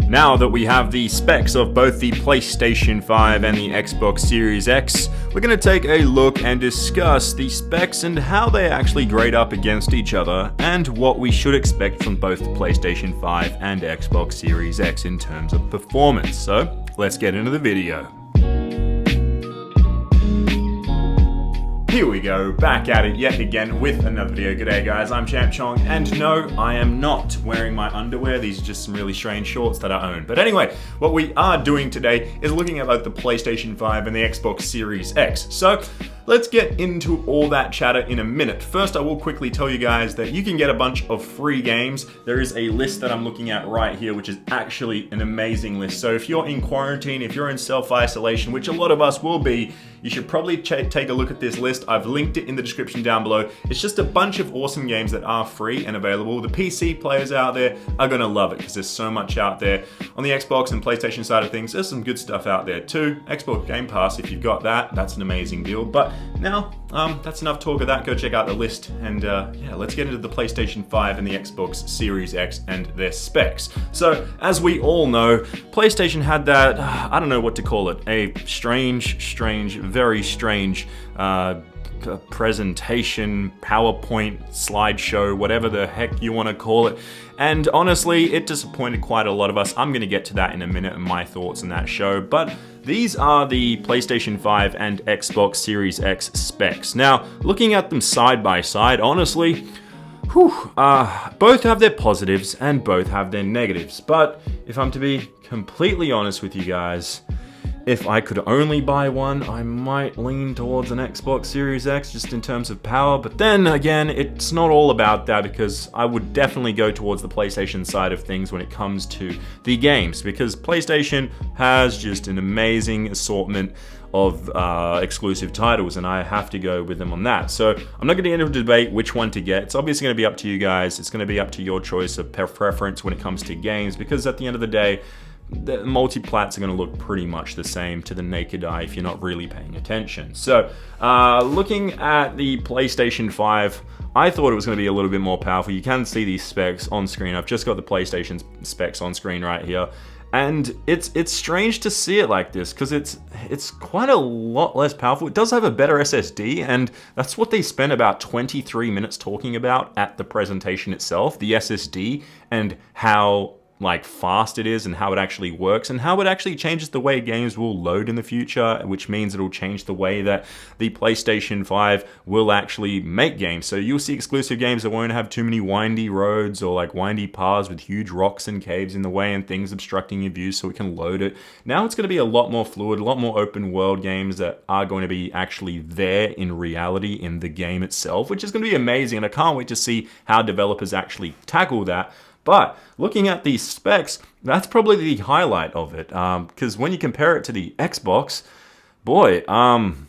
Now that we have the specs of both the PlayStation 5 and the Xbox Series X, we're going to take a look and discuss the specs and how they actually grade up against each other, and what we should expect from both the PlayStation 5 and Xbox Series X in terms of performance. So, let's get into the video. Here we go, back at it yet again with another video. G'day guys, I'm Champ Chong, and no, I am not wearing my underwear. These are just some really strange shorts that I own. But anyway, what we are doing today is looking at both the PlayStation 5 and the Xbox Series X. So, let's get into all that chatter in a minute. First, I will quickly tell you guys that you can get a bunch of free games. There is a list that I'm looking at right here, which is actually an amazing list. So if you're in quarantine, if you're in self-isolation, which a lot of us will be, you should probably take a look at this list. I've linked it in the description down below. It's just a bunch of awesome games that are free and available. The PC players out there are gonna love it because there's so much out there. On the Xbox and PlayStation side of things, there's some good stuff out there too. Xbox Game Pass, if you've got that, that's an amazing deal. But now, that's enough talk of that. Go check out the list, and yeah, let's get into the PlayStation 5 and the Xbox Series X and their specs. So, as we all know, PlayStation had that, I don't know what to call it, a very strange presentation, PowerPoint, slideshow, whatever the heck you want to call it. And honestly, it disappointed quite a lot of us. I'm going to get to that in a minute and my thoughts on that show. But these are the PlayStation 5 and Xbox Series X specs. Now, looking at them side by side, honestly, both have their positives and both have their negatives. But if I'm to be completely honest with you guys, if I could only buy one, I might lean towards an Xbox Series X just in terms of power. But then again, it's not all about that, because I would definitely go towards the PlayStation side of things when it comes to the games, because PlayStation has just an amazing assortment of exclusive titles, and I have to go with them on that. So I'm not going to get into a debate which one to get. It's obviously going to be up to you guys. It's going to be up to your choice of preference when it comes to games, because at the end of the day, the multi-plats are going to look pretty much the same to the naked eye if you're not really paying attention. So, looking at the PlayStation 5, I thought it was going to be a little bit more powerful. You can see these specs on screen. I've just got the PlayStation specs on screen right here. And it's strange to see it like this, because it's quite a lot less powerful. It does have a better SSD, and that's what they spent about 23 minutes talking about at the presentation itself, the SSD, and how fast it is, and how it actually works, and how it actually changes the way games will load in the future, which means it'll change the way that the PlayStation 5 will actually make games. So you'll see exclusive games that won't have too many windy roads or windy paths with huge rocks and caves in the way and things obstructing your view so it can load it. Now it's going to be a lot more fluid, a lot more open world games that are going to be actually there in reality in the game itself, which is going to be amazing, and I can't wait to see how developers actually tackle that. But looking at these specs, that's probably the highlight of it, because when you compare it to the Xbox, boy, I'm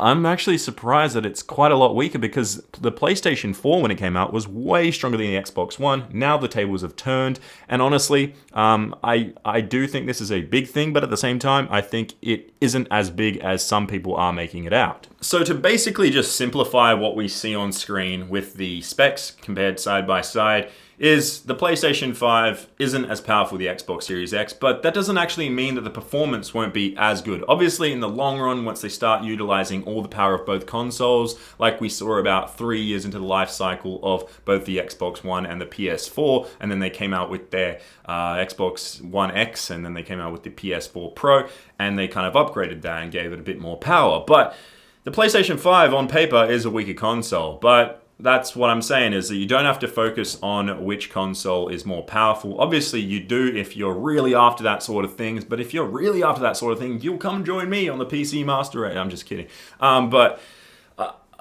actually surprised that it's quite a lot weaker, because the PlayStation 4, when it came out, was way stronger than the Xbox One. Now the tables have turned, and honestly, I do think this is a big thing, but at the same time, I think it isn't as big as some people are making it out. So to basically just simplify what we see on screen with the specs compared side by side, is the PlayStation 5 isn't as powerful as the Xbox Series X, but that doesn't actually mean that the performance won't be as good. Obviously, in the long run, once they start utilizing all the power of both consoles, like we saw about 3 years into the life cycle of both the Xbox One and the PS4, and then they came out with their Xbox One X, and then they came out with the PS4 Pro, and they kind of upgraded that and gave it a bit more power. But the PlayStation 5 on paper is a weaker console, but that's what I'm saying, is that you don't have to focus on which console is more powerful. Obviously, you do if you're really after that sort of things, but if you're really after that sort of thing, you'll come join me on the PC Master Race. I'm just kidding. But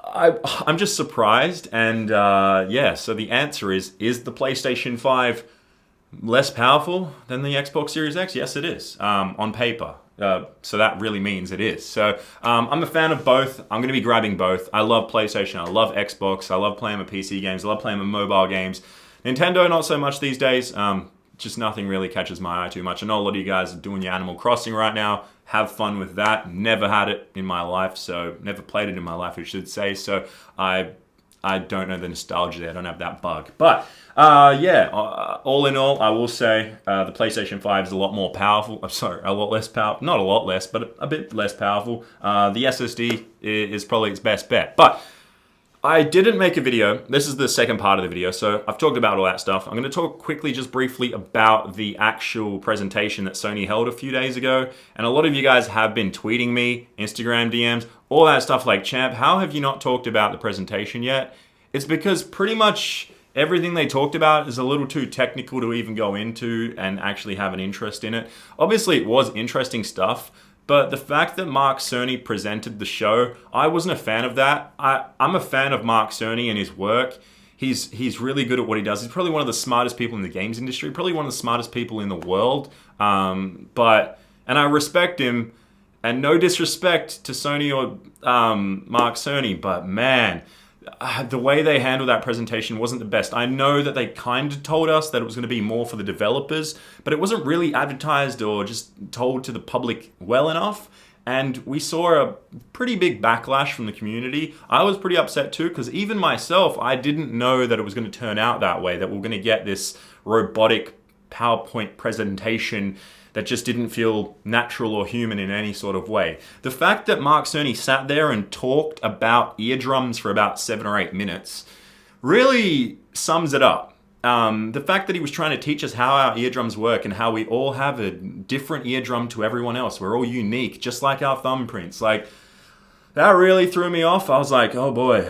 I'm just surprised, and yeah, so the answer is the PlayStation 5 less powerful than the Xbox Series X? Yes, it is, on paper. So that really means it is. So I'm a fan of both. I'm going to be grabbing both. I love PlayStation. I love Xbox. I love playing my PC games. I love playing my mobile games. Nintendo, not so much these days. Just nothing really catches my eye too much. I know a lot of you guys are doing your Animal Crossing right now. Have fun with that. Never had it in my life, so never played it in my life, I should say. So I don't know the nostalgia there. I don't have that bug. But Yeah, all in all, I will say the PlayStation 5 is a lot more powerful. I'm sorry, a lot less powerful. Not a lot less, but a bit less powerful. The SSD is probably its best bet. But I didn't make a video. This is the second part of the video, so I've talked about all that stuff. I'm going to talk quickly, just briefly, about the actual presentation that Sony held a few days ago. And a lot of you guys have been tweeting me, Instagram DMs, all that stuff like, Champ, how have you not talked about the presentation yet? It's because pretty much everything they talked about is a little too technical to even go into and actually have an interest in it. Obviously, it was interesting stuff. But the fact that Mark Cerny presented the show, I wasn't a fan of that. I'm a fan of Mark Cerny and his work. He's really good at what he does. He's probably one of the smartest people in the games industry, probably one of the smartest people in the world. And I respect him, and no disrespect to Sony or Mark Cerny, but man, the way they handled that presentation wasn't the best. I know that they kind of told us that it was going to be more for the developers, but it wasn't really advertised or just told to the public well enough. And we saw a pretty big backlash from the community. I was pretty upset too, because even myself, I didn't know that it was going to turn out that way, that we're going to get this robotic PowerPoint presentation that just didn't feel natural or human in any sort of way. The fact that Mark Cerny sat there and talked about eardrums for about 7 or 8 minutes really sums it up. The fact that he was trying to teach us how our eardrums work and how we all have a different eardrum to everyone else. We're all unique, just like our thumbprints. Like, that really threw me off. I was like, oh boy,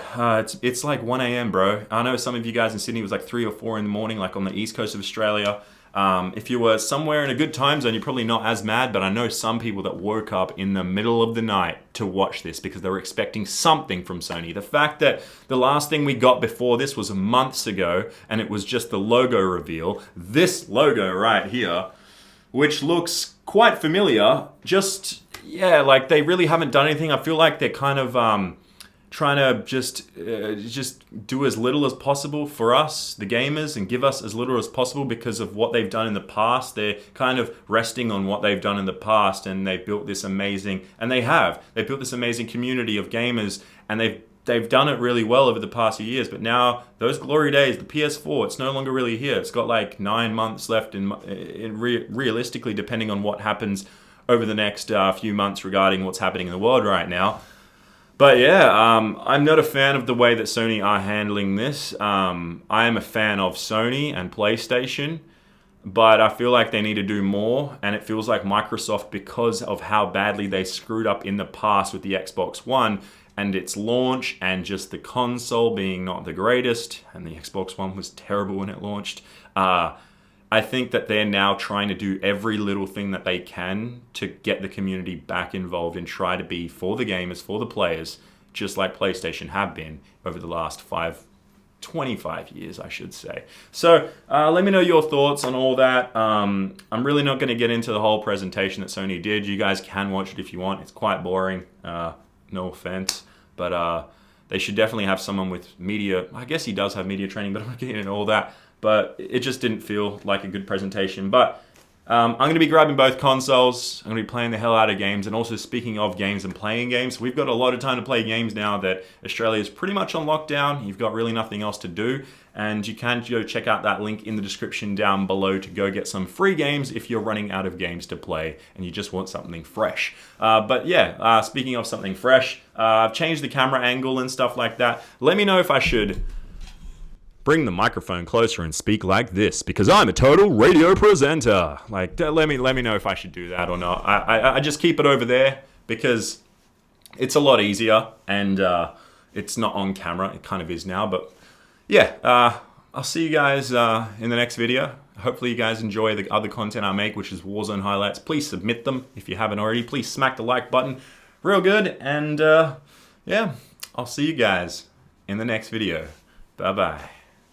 it's like 1 a.m., bro. I know some of you guys in Sydney, it was like 3 or 4 in the morning, like on the east coast of Australia. If you were somewhere in a good time zone, you're probably not as mad, but I know some people that woke up in the middle of the night to watch this because they were expecting something from Sony. The fact that the last thing we got before this was months ago, and it was just the logo reveal, this logo right here, which looks quite familiar, just, yeah, like they really haven't done anything. I feel like they're kind of trying to just do as little as possible for us, the gamers, and give us as little as possible because of what they've done in the past. They're kind of resting on what they've done in the past, and they've built this amazing, they've built this amazing community of gamers, and they've done it really well over the past few years. But now those glory days, the PS4, it's no longer really here. It's got like 9 months left realistically, depending on what happens over the next few months regarding what's happening in the world right now. But yeah, I'm not a fan of the way that Sony are handling this. I am a fan of Sony and PlayStation, but I feel like they need to do more. And it feels like Microsoft, because of how badly they screwed up in the past with the Xbox One and its launch, and just the console being not the greatest, and the Xbox One was terrible when it launched. I think that they're now trying to do every little thing that they can to get the community back involved and try to be for the gamers, for the players, just like PlayStation have been over the last 25 years, I should say. So let me know your thoughts on all that. I'm really not going to get into the whole presentation that Sony did. You guys can watch it if you want. It's quite boring, no offense, but they should definitely have someone with media. I guess he does have media training, but I'm not getting into all that. But it just didn't feel like a good presentation. But I'm going to be grabbing both consoles. I'm going to be playing the hell out of games. And also, speaking of games and playing games, we've got a lot of time to play games now that Australia is pretty much on lockdown. You've got really nothing else to do. And you can go check out that link in the description down below to go get some free games if you're running out of games to play and you just want something fresh. But yeah, speaking of something fresh, I've changed the camera angle and stuff like that. Let me know if I should bring the microphone closer and speak like this, because I'm a total radio presenter. Like, let me know if I should do that or not. I just keep it over there because it's a lot easier, and it's not on camera. It kind of is now, but yeah, I'll see you guys in the next video. Hopefully you guys enjoy the other content I make, which is Warzone highlights. Please submit them if you haven't already. Please smack the like button real good, and yeah, I'll see you guys in the next video. Bye-bye.